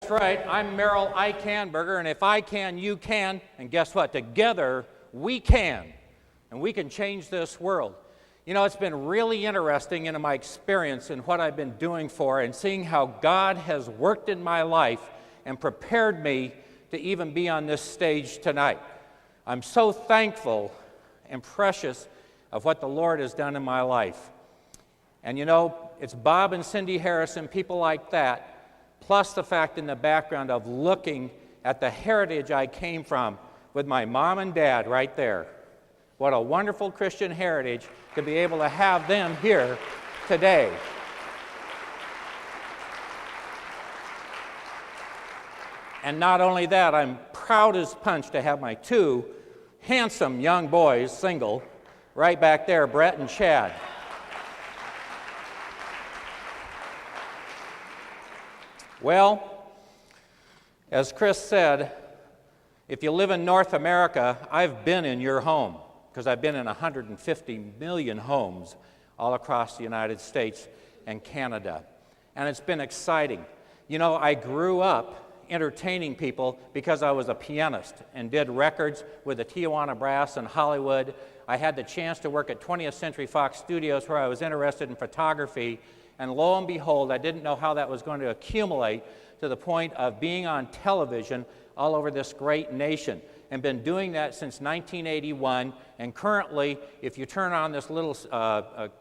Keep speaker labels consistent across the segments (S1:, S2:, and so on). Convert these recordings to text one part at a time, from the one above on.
S1: That's right. I'm Merril Eichenberger, and if I can, you can. And guess what? Together, we can. And we can change this world. You know, it's been really interesting in my experience and what I've been doing for and seeing how God has worked in my life and prepared me to even be on this stage tonight. I'm so thankful and precious of what the Lord has done in my life. And you know, it's Bob and Cindy Harrison, people like that, plus the fact in the background of looking at the heritage I came from with my mom and dad right there. What a wonderful Christian heritage to be able to have them here today. And not only that, I'm proud as punch to have my two handsome young boys, single, right back there, Brett and Chad. Well, as Chris said, if you live in North America, I've been in your home, because I've been in 150 million homes all across the United States and Canada. And it's been exciting. You know, I grew up entertaining people because I was a pianist and did records with the Tijuana Brass in Hollywood. I had the chance to work at 20th Century Fox Studios where I was interested in photography. And lo and behold, I didn't know how that was going to accumulate to the point of being on television all over this great nation. And been doing that since 1981. And currently, if you turn on this little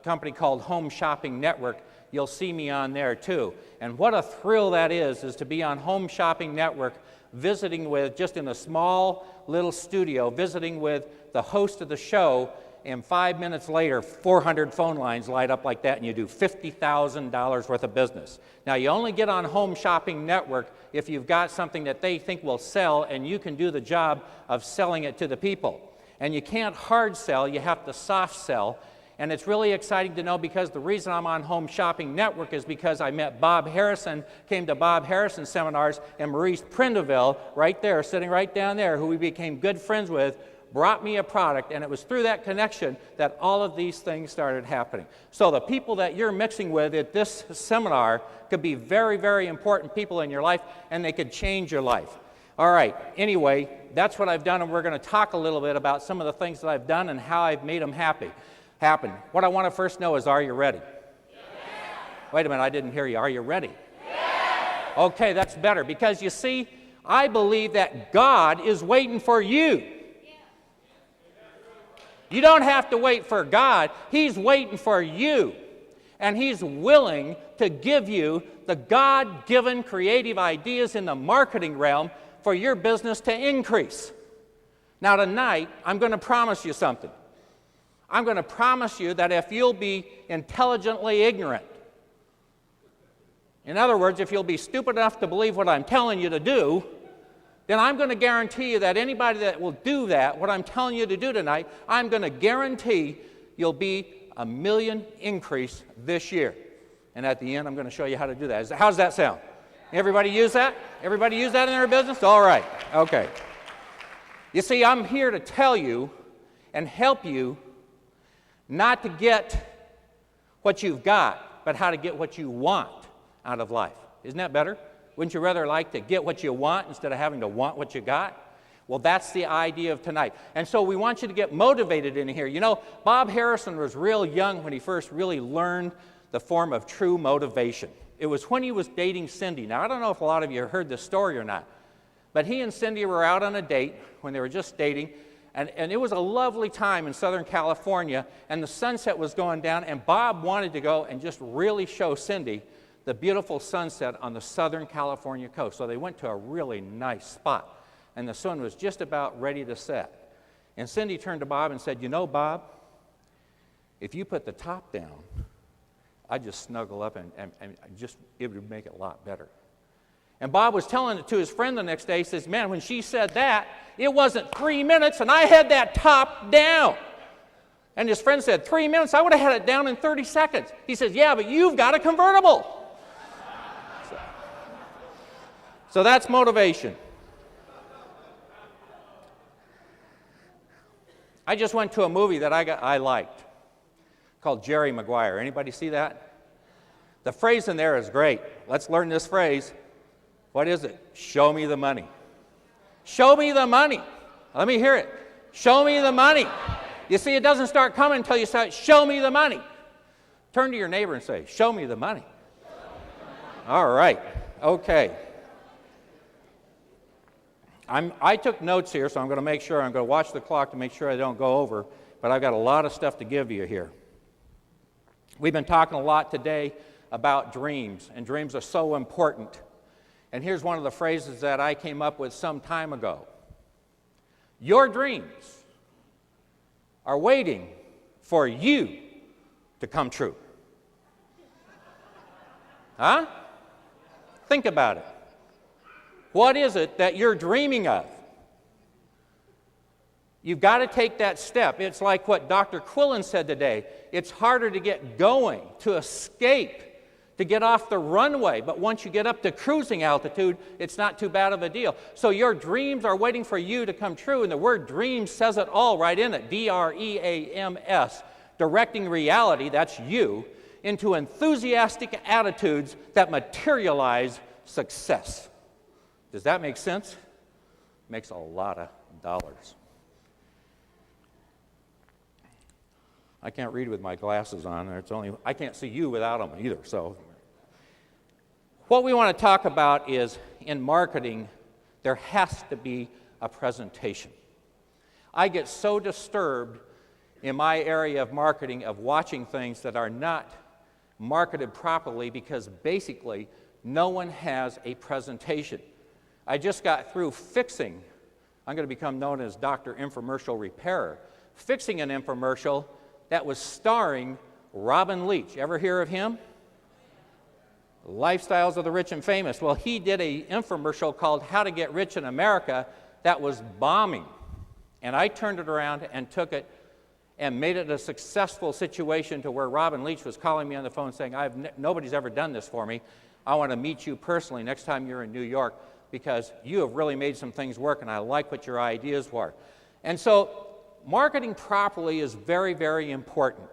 S1: company called Home Shopping Network, you'll see me on there too. And what a thrill that is to be on Home Shopping Network, visiting with, just in a small little studio, visiting with the host of the show, and 5 minutes later, 400 phone lines light up like that, and you do $50,000 worth of business. Now, you only get on Home Shopping Network if you've got something that they think will sell, and you can do the job of selling it to the people. And you can't hard sell, you have to soft sell. And it's really exciting to know, because the reason I'm on Home Shopping Network is because I met Bob Harrison, came to Bob Harrison seminars, and Maurice Prindeville, right there, sitting right down there, who we became good friends with, brought me a product, and it was through that connection that all of these things started happening. So the people that you're mixing with at this seminar could be very, very important people in your life, and they could change your life. All right, anyway, that's what I've done, and we're going to talk a little bit about some of the things that I've done and how I've made them happen. What I want to first know is, are you ready? Yeah. Wait a minute, I didn't hear you. Are you ready? Yeah. Okay, that's better, because you see, I believe that God is waiting for you. You don't have to wait for God. He's waiting for you. And He's willing to give you the God-given creative ideas in the marketing realm for your business to increase. Now tonight, I'm going to promise you something. I'm going to promise you that if you'll be intelligently ignorant, in other words, if you'll be stupid enough to believe what I'm telling you to do, then I'm going to guarantee you that anybody that will do that, what I'm telling you to do tonight, I'm going to guarantee you'll be a million increase this year. And at the end, I'm going to show you how to do that. How's that sound? Everybody use that? Everybody use that in their business? All right. Okay. You see, I'm here to tell you and help you not to get what you've got, but how to get what you want out of life. Isn't that better? Wouldn't you rather like to get what you want instead of having to want what you got? Well, that's the idea of tonight. And so we want you to get motivated in here. You know, Bob Harrison was real young when he first really learned the form of true motivation. It was when he was dating Cindy. Now, I don't know if a lot of you heard this story or not, but he and Cindy were out on a date when they were just dating, and it was a lovely time in Southern California, and the sunset was going down, and Bob wanted to go and just really show Cindy the beautiful sunset on the Southern California coast. So they went to a really nice spot, and the sun was just about ready to set. And Cindy turned to Bob and said, "You know, Bob, if you put the top down, I'd just snuggle up and just, it would make it a lot better." And Bob was telling it to his friend the next day. He says, "Man, when she said that, it wasn't 3 minutes, and I had that top down." And his friend said, 3 minutes? I would have had it down in 30 seconds. He says, "Yeah, but you've got a convertible." So that's motivation. I just went to a movie that I liked called Jerry Maguire. Anybody see that? The phrase in there is great. Let's learn this phrase. What is it? Show me the money. Show me the money. Let me hear it. Show me the money. You see, it doesn't start coming until you say, show me the money. Turn to your neighbor and say, show me the money. All right. Okay. I took notes here, so I'm going to make sure, I'm going to watch the clock to make sure I don't go over, but I've got a lot of stuff to give you here. We've been talking a lot today about dreams, and dreams are so important. And here's one of the phrases that I came up with some time ago. Your dreams are waiting for you to come true. Huh? Think about it. What is it that you're dreaming of? You've got to take that step. It's like what Dr. Quillen said today. It's harder to get going, to escape, to get off the runway. But once you get up to cruising altitude, it's not too bad of a deal. So your dreams are waiting for you to come true. And the word dream says it all right in it. D-R-E-A-M-S. Directing reality, that's you, into enthusiastic attitudes that materialize success. Does that make sense? Makes a lot of dollars. I can't read with my glasses on. I can't see you without them either. So, what we want to talk about is in marketing, there has to be a presentation. I get so disturbed in my area of marketing of watching things that are not marketed properly because basically no one has a presentation. I just got through fixing, I'm going to become known as Dr. Infomercial Repairer, fixing an infomercial that was starring Robin Leach. Ever hear of him? Lifestyles of the Rich and Famous. Well, he did an infomercial called How to Get Rich in America that was bombing. And I turned it around and took it and made it a successful situation to where Robin Leach was calling me on the phone saying, nobody's ever done this for me. I want to meet you personally next time you're in New York because you have really made some things work and I like what your ideas were. And so marketing properly is very, very important.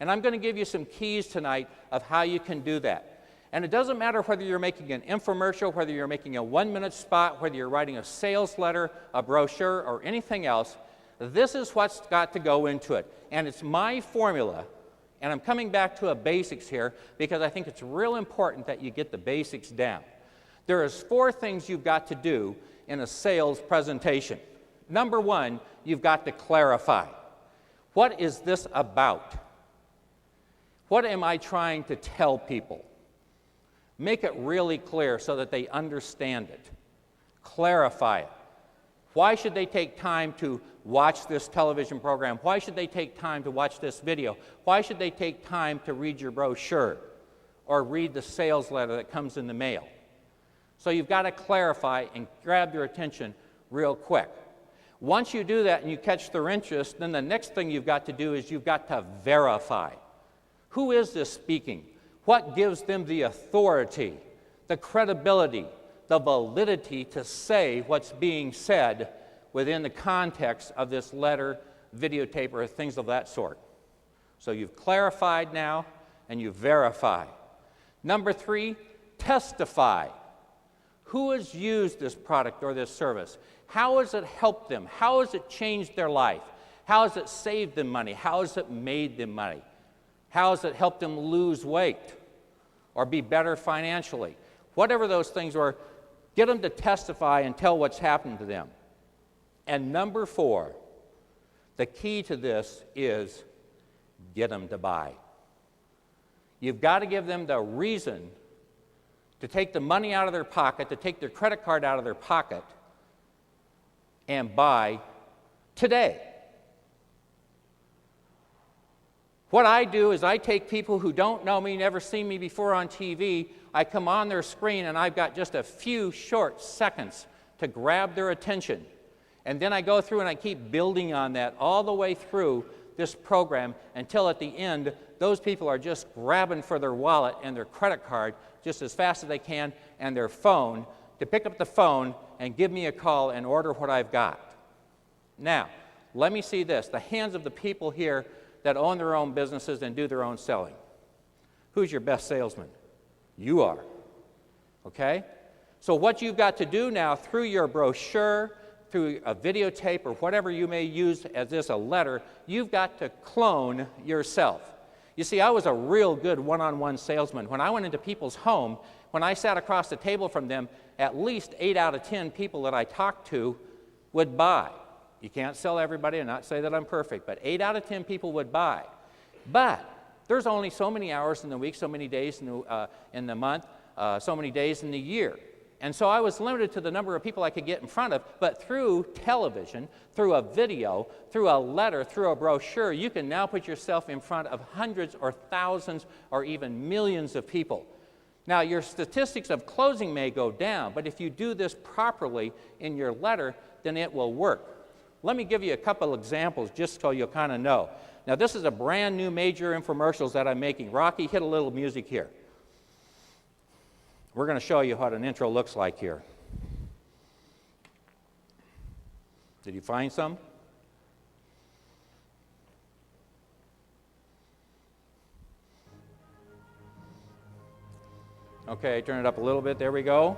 S1: And I'm going to give you some keys tonight of how you can do that. And it doesn't matter whether you're making an infomercial, whether you're making a 1-minute spot, whether you're writing a sales letter, a brochure, or anything else. This is what's got to go into it. And it's my formula. And I'm coming back to a basics here because I think it's real important that you get the basics down. There is 4 things you've got to do in a sales presentation. Number 1, you've got to clarify. What is this about? What am I trying to tell people? Make it really clear so that they understand it. Clarify it. Why should they take time to watch this television program? Why should they take time to watch this video? Why should they take time to read your brochure or read the sales letter that comes in the mail? So you've got to clarify and grab their attention real quick. Once you do that and you catch their interest, then the next thing you've got to do is you've got to verify. Who is this speaking? What gives them the authority, the credibility, the validity to say what's being said within the context of this letter, videotape, or things of that sort? So you've clarified now and you verify. Number 3, testify. Who has used this product or this service? How has it helped them? How has it changed their life? How has it saved them money? How has it made them money? How has it helped them lose weight or be better financially? Whatever those things are, get them to testify and tell what's happened to them. And number 4, the key to this is get them to buy. You've got to give them the reason to take the money out of their pocket, to take their credit card out of their pocket, and buy today. What I do is I take people who don't know me, never seen me before on TV, I come on their screen and I've got just a few short seconds to grab their attention. And then I go through and I keep building on that all the way through this program until at the end, those people are just grabbing for their wallet and their credit card just as fast as they can and their phone to pick up the phone and give me a call and order what I've got. Now, let me see this. The hands of the people here that own their own businesses and do their own selling. Who's your best salesman? You are. Okay? So what you've got to do now through your brochure, through a videotape, or whatever you may use as this a letter, you've got to clone yourself. You see, I was a real good one-on-one salesman. When I went into people's home, when I sat across the table from them, at least 8 out of 10 people that I talked to would buy. You can't sell everybody and not say that I'm perfect, but 8 out of 10 people would buy. But there's only so many hours in the week, so many days in the month, so many days in the year. And so I was limited to the number of people I could get in front of, but through television, through a video, through a letter, through a brochure, you can now put yourself in front of hundreds or thousands or even millions of people. Now, your statistics of closing may go down, but if you do this properly in your letter, then it will work. Let me give you a couple examples just so you'll kind of know. Now, this is a brand new major infomercials that I'm making. Rocky, hit a little music here. We're going to show you what an intro looks like here. Did you find some? Okay, turn it up a little bit. There we go.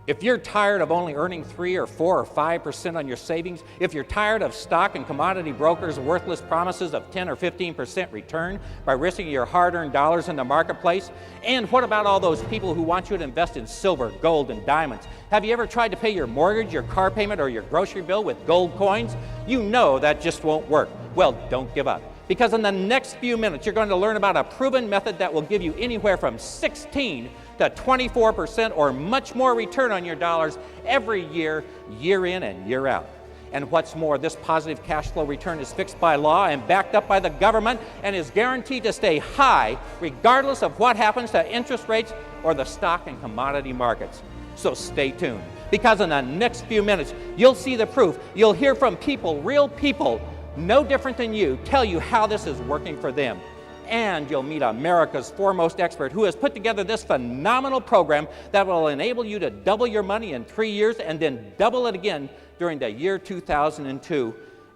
S1: If you're tired of only earning 3 or 4 or 5% on your savings, if you're tired of stock and commodity brokers' worthless promises of 10 or 15% return by risking your hard-earned dollars in the marketplace, and what about all those people who want you to invest in silver, gold, and diamonds? Have you ever tried to pay your mortgage, your car payment, or your grocery bill with gold coins? You know that just won't work. Well, don't give up. Because in the next few minutes, you're going to learn about a proven method that will give you anywhere from 16 to 24% or much more return on your dollars every year, year in and year out. And what's more, this positive cash flow return is fixed by law and backed up by the government and is guaranteed to stay high regardless of what happens to interest rates or the stock and commodity markets. So stay tuned, because in the next few minutes, you'll see the proof. You'll hear from people, real people, no different than you, tell you how this is working for them. And you'll meet America's foremost expert who has put together this phenomenal program that will enable you to double your money in 3 years and then double it again during the year 2002.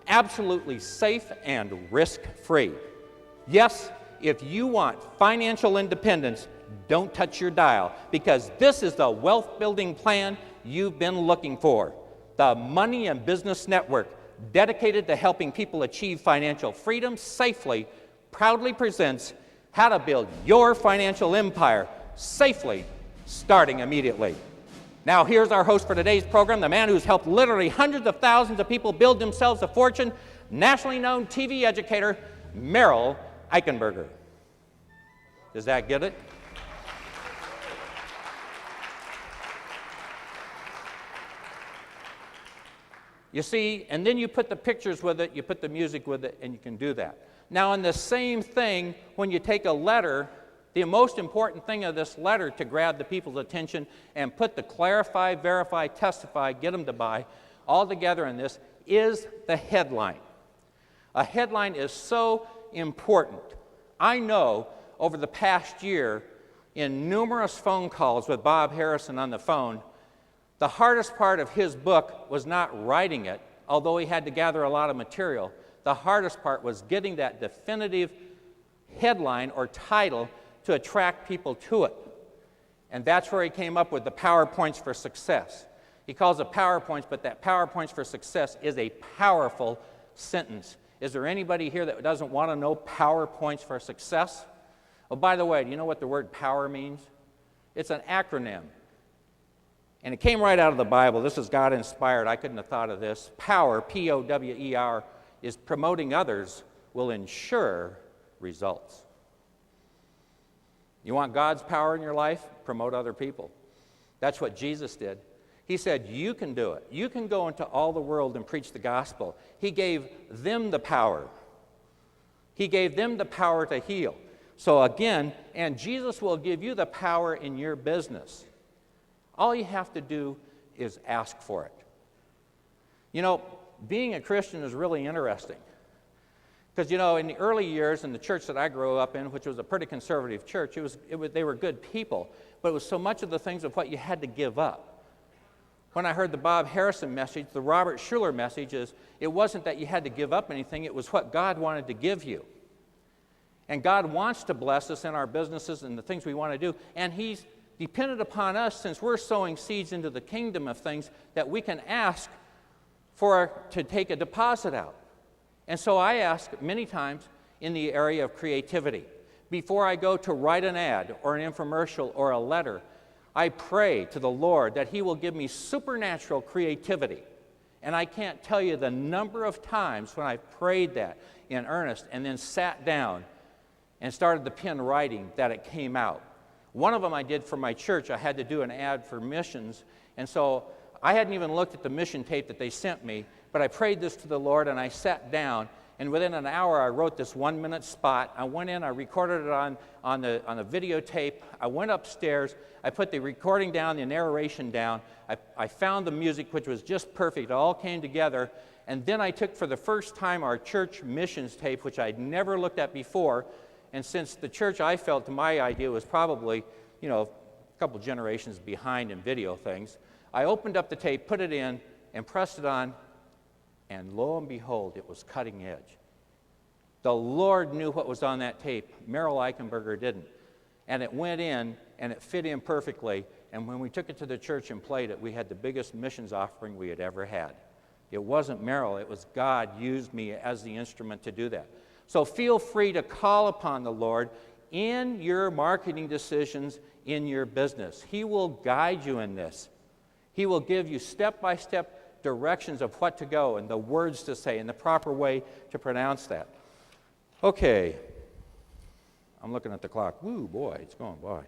S1: Absolutely safe and risk-free. Yes, if you want financial independence, don't touch your dial, because this is the wealth-building plan you've been looking for. The Money and Business Network, dedicated to helping people achieve financial freedom safely, proudly presents how to build your financial empire safely, starting immediately. Now, here's our host for today's program, the man who's helped literally hundreds of thousands of people build themselves a fortune, nationally known TV educator, Merril Eichenberger. Does that get it? You see, and then you put the pictures with it, you put the music with it, and you can do that. Now, in the same thing, when you take a letter, the most important thing of this letter to grab the people's attention and put the clarify, verify, testify, get them to buy, all together in this, is the headline. A headline is so important. I know over the past year, in numerous phone calls with Bob Harrison on the phone, the hardest part of his book was not writing it, although he had to gather a lot of material. The hardest part was getting that definitive headline or title to attract people to it. And that's where he came up with the PowerPoints for Success. He calls it PowerPoints, but that PowerPoints for Success is a powerful sentence. Is there anybody here that doesn't want to know PowerPoints for Success? Oh, by the way, do you know what the word power means? It's an acronym. And it came right out of the Bible. This is God-inspired. I couldn't have thought of this. Power, P-O-W-E-R, is promoting others will ensure results. You want God's power in your life? Promote other people. That's what Jesus did. He said, you can do it. You can go into all the world and preach the gospel. He gave them the power. He gave them the power to heal. So again, and Jesus will give you the power in your business. All you have to do is ask for it. You know, being a Christian is really interesting. Because, you know, in the early years in the church that I grew up in, which was a pretty conservative church, they were good people, but it was so much of the things of what you had to give up. When I heard the Bob Harrison message, the Robert Schuller message is, it wasn't that you had to give up anything, it was what God wanted to give you. And God wants to bless us in our businesses and the things we want to do, and He's dependent upon us, since we're sowing seeds into the kingdom of things, that we can ask to take a deposit out. And so I ask many times in the area of creativity. Before I go to write an ad or an infomercial or a letter, I pray to the Lord that He will give me supernatural creativity. And I can't tell you the number of times when I've prayed that in earnest and then sat down and started the pen writing that it came out. One of them I did for my church. I had to do an ad for missions, and so I hadn't even looked at the mission tape that they sent me, but I prayed this to the Lord, and I sat down, and within an hour I wrote this 1-minute spot. I went in, I recorded it on the videotape. I went upstairs, I put the recording down, the narration down. I found the music, which was just perfect. It all came together, and then I took for the first time our church missions tape, which I'd never looked at before. And since the church, I felt, to my idea, was probably, a couple generations behind in video things, I opened up the tape, put it in, and pressed it on, and lo and behold, it was cutting edge. The Lord knew what was on that tape. Merril Eichenberger didn't. And it went in, and it fit in perfectly, and when we took it to the church and played it, we had the biggest missions offering we had ever had. It wasn't Merril, it was God used me as the instrument to do that. So feel free to call upon the Lord in your marketing decisions in your business. He will guide you in this. He will give you step-by-step directions of what to go and the words to say and the proper way to pronounce that. Okay. I'm looking at the clock. Woo, boy, it's going by.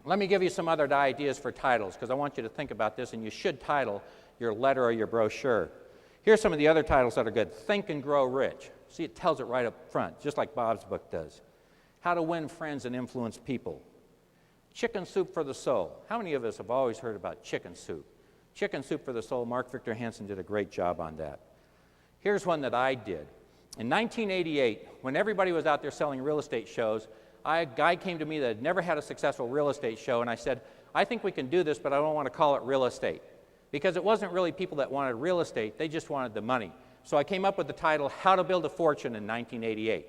S1: Let me give you some other ideas for titles, because I want you to think about this, and you should title your letter or your brochure. Here's some of the other titles that are good. Think and Grow Rich. See, it tells it right up front, just like Bob's book does. How to Win Friends and Influence People. Chicken Soup for the Soul. How many of us have always heard about chicken soup? Chicken Soup for the Soul, Mark Victor Hansen did a great job on that. Here's one that I did. In 1988, when everybody was out there selling real estate shows, a guy came to me that had never had a successful real estate show, and I said, I think we can do this, but I don't want to call it real estate. Because it wasn't really people that wanted real estate, they just wanted the money. So I came up with the title, How to Build a Fortune in 1988.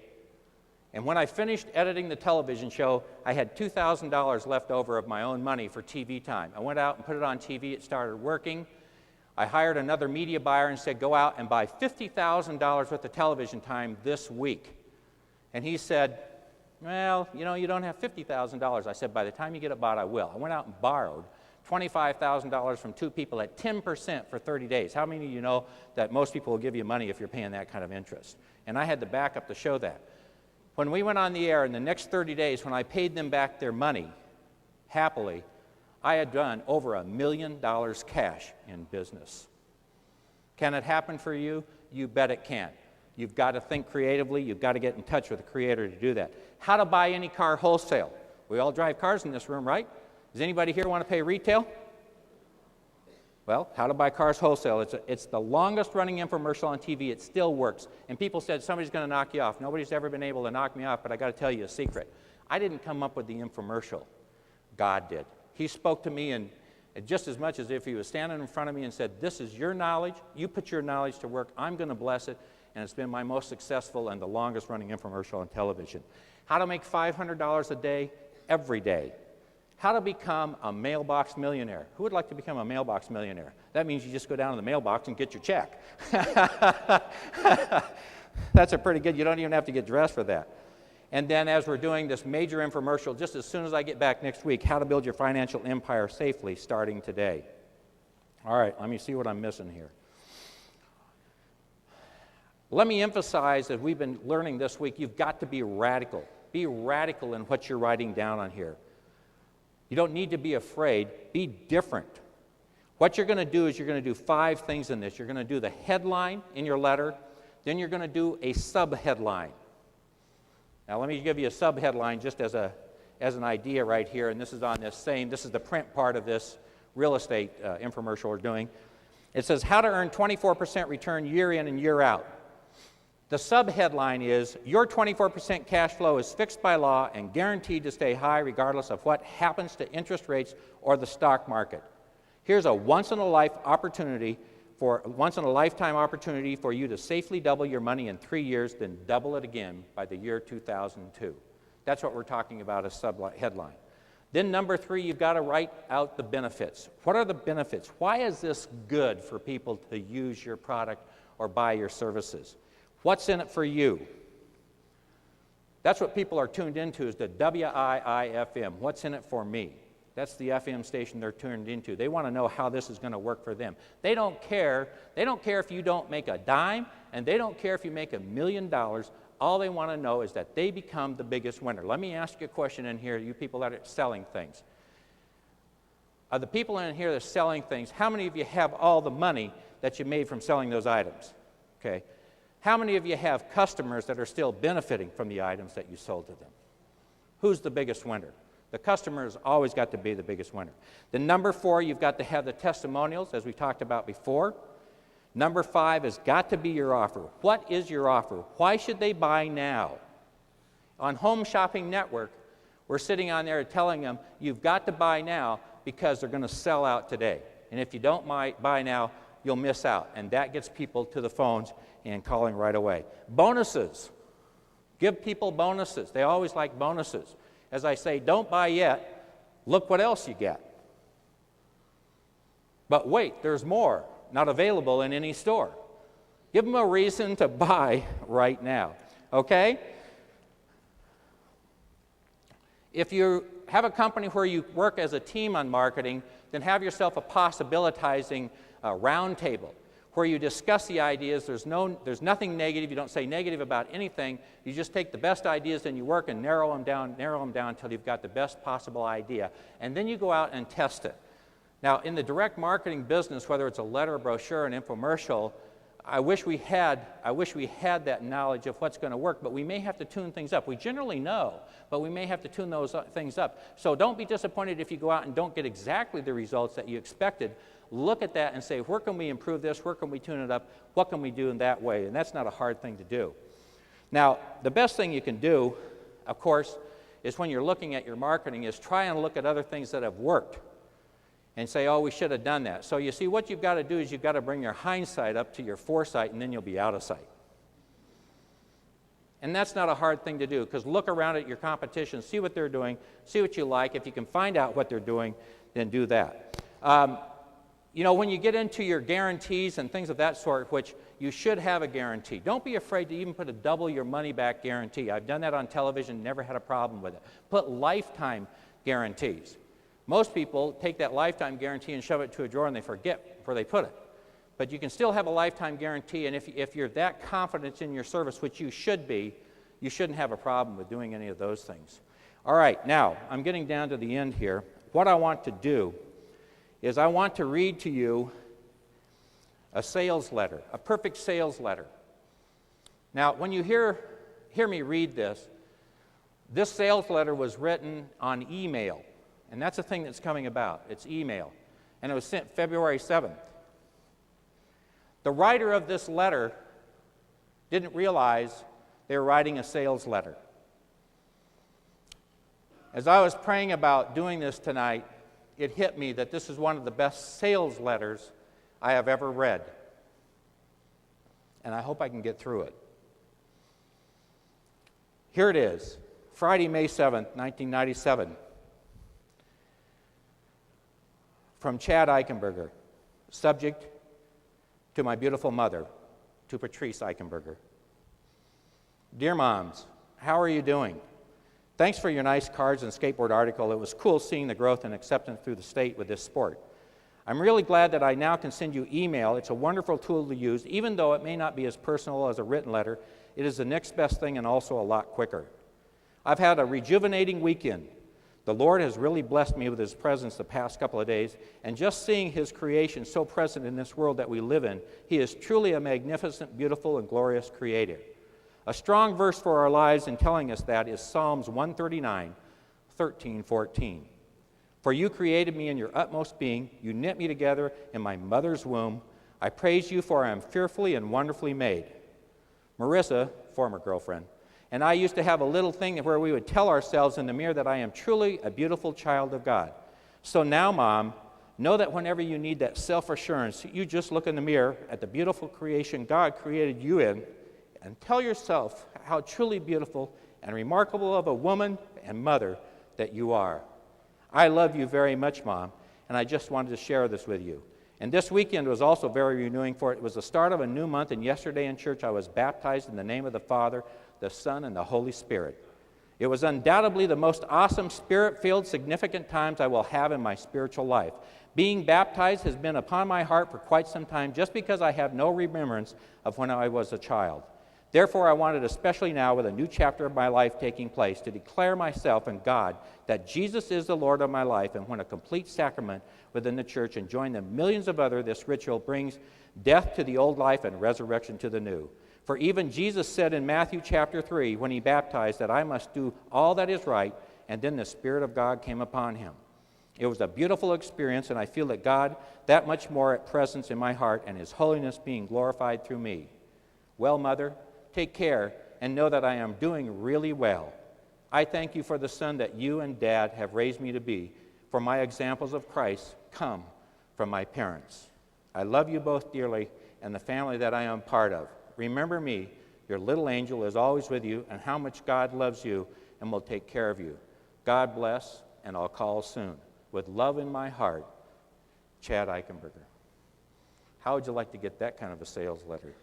S1: And when I finished editing the television show, I had $2,000 left over of my own money for TV time. I went out and put it on TV, it started working. I hired another media buyer and said, go out and buy $50,000 worth of television time this week. And he said, well, you don't have $50,000. I said, by the time you get it bought, I will. I went out and borrowed $25,000 from two people at 10% for 30 days. How many of you know that most people will give you money if you're paying that kind of interest? And I had the backup to show that. When we went on the air in the next 30 days, when I paid them back their money, happily, I had done over $1 million cash in business. Can it happen for you? You bet it can. You've got to think creatively. You've got to get in touch with the Creator to do that. How to buy any car wholesale. We all drive cars in this room, right? Does anybody here want to pay retail? Well, How to Buy Cars Wholesale. It's the longest running infomercial on TV. It still works. And people said, somebody's going to knock you off. Nobody's ever been able to knock me off, but I got to tell you a secret. I didn't come up with the infomercial. God did. He spoke to me and just as much as if he was standing in front of me and said, this is your knowledge. You put your knowledge to work. I'm going to bless it. And it's been my most successful and the longest running infomercial on television. How to make $500 a day every day. How to become a mailbox millionaire. Who would like to become a mailbox millionaire? That means you just go down to the mailbox and get your check. That's a pretty good, you don't even have to get dressed for that. And then as we're doing this major infomercial, just as soon as I get back next week, How to Build Your Financial Empire Safely, starting today. All right, let me see what I'm missing here. Let me emphasize that we've been learning this week, you've got to be radical. Be radical in what you're writing down on here. You don't need to be afraid. Be different. What you're going to do is you're going to do 5 things in this. You're going to do the headline in your letter. Then you're going to do a sub-headline. Now, let me give you a sub-headline just as an idea right here. And this is on this this is the print part of this real estate infomercial we're doing. It says, how to earn 24% return year in and year out. The sub-headline is, your 24% cash flow is fixed by law and guaranteed to stay high regardless of what happens to interest rates or the stock market. Here's a once-in-a-lifetime opportunity for you to safely double your money in 3 years, then double it again by the year 2002. That's what we're talking about as sub-headline. Then number 3, you've got to write out the benefits. What are the benefits? Why is this good for people to use your product or buy your services? What's in it for you? That's what people are tuned into, is the WIIFM. What's in it for me? That's the FM station they're tuned into. They want to know how this is going to work for them. They don't care. They don't care if you don't make a dime, and they don't care if you make $1 million. All they want to know is that they become the biggest winner. Let me ask you a question in here, you people that are selling things. Of the people in here that are selling things, how many of you have all the money that you made from selling those items? Okay. How many of you have customers that are still benefiting from the items that you sold to them? Who's the biggest winner? The customer's always got to be the biggest winner. Then number 4, you've got to have the testimonials, as we talked about before. Number 5 has got to be your offer. What is your offer? Why should they buy now? On Home Shopping Network, we're sitting on there telling them, you've got to buy now because they're going to sell out today. And if you don't buy now, you'll miss out. And that gets people to the phones and calling right away. Bonuses. Give people bonuses. They always like bonuses. As I say, don't buy yet. Look what else you get. But wait, there's more. Not available in any store. Give them a reason to buy right now, okay? If you have a company where you work as a team on marketing, then have yourself a possibilitizing roundtable where you discuss the ideas. There's nothing negative. You don't say negative about anything. You just take the best ideas and you work and narrow them down until you've got the best possible idea. And then you go out and test it. Now, in the direct marketing business, whether it's a letter, a brochure, an infomercial, I wish we had that knowledge of what's going to work, but we may have to tune things up. We generally know, but we may have to tune those things up. So don't be disappointed if you go out and don't get exactly the results that you expected. Look at that and say, where can we improve this? Where can we tune it up? What can we do in that way? And that's not a hard thing to do. Now, the best thing you can do, of course, is when you're looking at your marketing is try and look at other things that have worked and say, oh, we should have done that. So you see, what you've got to do is you've got to bring your hindsight up to your foresight, and then you'll be out of sight. And that's not a hard thing to do, because look around at your competition, see what they're doing, see what you like. If you can find out what they're doing, then do that. You know, when you get into your guarantees and things of that sort, which you should have a guarantee, don't be afraid to even put a double your money back guarantee. I've done that on television, never had a problem with it. Put lifetime guarantees. Most people take that lifetime guarantee and shove it to a drawer and they forget where they put it. But you can still have a lifetime guarantee, and if you're that confident in your service, which you should be, you shouldn't have a problem with doing any of those things. All right, now, I'm getting down to the end here. What I want to do is I want to read to you a sales letter, a perfect sales letter. Now, when you hear me read this sales letter was written on email. And that's the thing that's coming about. It's email. And it was sent February 7th. The writer of this letter didn't realize they were writing a sales letter. As I was praying about doing this tonight, it hit me that this is one of the best sales letters I have ever read. And I hope I can get through it. Here it is, Friday, May 7th, 1997. From Chad Eichenberger, subject to my beautiful mother, to Patrice Eichenberger. Dear moms, how are you doing? Thanks for your nice cards and skateboard article. It was cool seeing the growth and acceptance through the state with this sport. I'm really glad that I now can send you email. It's a wonderful tool to use. Even though it may not be as personal as a written letter, it is the next best thing and also a lot quicker. I've had a rejuvenating weekend. The Lord has really blessed me with His presence the past couple of days, and just seeing His creation so present in this world that we live in, He is truly a magnificent, beautiful, and glorious Creator. A strong verse for our lives in telling us that is Psalms 139, 13, 14. For you created me in your utmost being, you knit me together in my mother's womb. I praise you, for I am fearfully and wonderfully made. Marissa, former girlfriend, and I used to have a little thing where we would tell ourselves in the mirror that I am truly a beautiful child of God. So now, Mom, know that whenever you need that self-assurance, you just look in the mirror at the beautiful creation God created you in and tell yourself how truly beautiful and remarkable of a woman and mother that you are. I love you very much, Mom, and I just wanted to share this with you. And this weekend was also very renewing for it. It was the start of a new month, and yesterday in church I was baptized in the name of the Father, the Son, and the Holy Spirit. It was undoubtedly the most awesome, spirit-filled, significant times I will have in my spiritual life. Being baptized has been upon my heart for quite some time just because I have no remembrance of when I was a child. Therefore, I wanted, especially now with a new chapter of my life taking place, to declare myself and God that Jesus is the Lord of my life, and when a complete sacrament within the church and join the millions of others, this ritual brings death to the old life and resurrection to the new. For even Jesus said in Matthew chapter 3, when he baptized, that I must do all that is right, and then the Spirit of God came upon him. It was a beautiful experience, and I feel that God that much more at presence in my heart, and his holiness being glorified through me. Well, Mother, take care and know that I am doing really well. I thank you for the son that you and Dad have raised me to be, for my examples of Christ come from my parents. I love you both dearly and the family that I am part of. Remember me, your little angel is always with you, and how much God loves you and will take care of you. God bless, and I'll call soon. With love in my heart, Chad Eichenberger. How would you like to get that kind of a sales letter?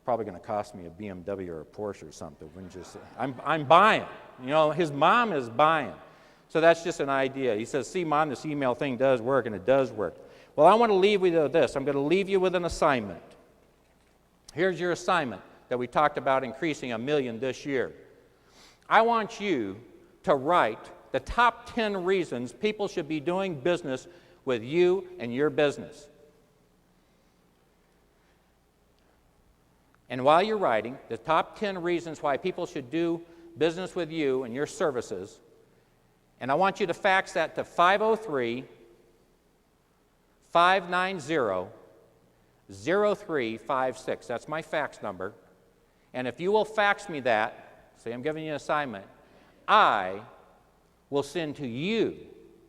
S1: Probably going to cost me a BMW or a Porsche or something, wouldn't you say? I'm buying. You know, his mom is buying. So that's just an idea. He says, see, Mom, this email thing does work, and it does work. Well, I want to leave you with this. I'm going to leave you with an assignment. Here's your assignment that we talked about increasing 1 million this year. I want you to write the top 10 reasons people should be doing business with you and your business. And while you're writing the top 10 reasons why people should do business with you and your services, and I want you to fax that to 503-590-0356. That's my fax number. And if you will fax me that, say I'm giving you an assignment, I will send to you,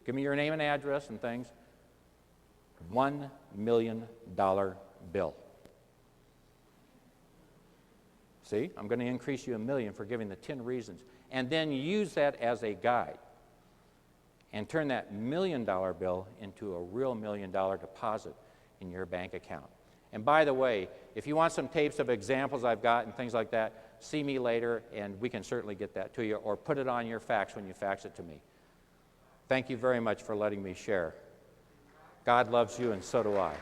S1: give me your name and address and things, $1 million bill. See, I'm going to increase you $1 million for giving the 10 reasons. And then use that as a guide and turn that $1 million bill into a real $1 million deposit in your bank account. And by the way, if you want some tapes of examples I've got and things like that, see me later and we can certainly get that to you, or put it on your fax when you fax it to me. Thank you very much for letting me share. God loves you, and so do I.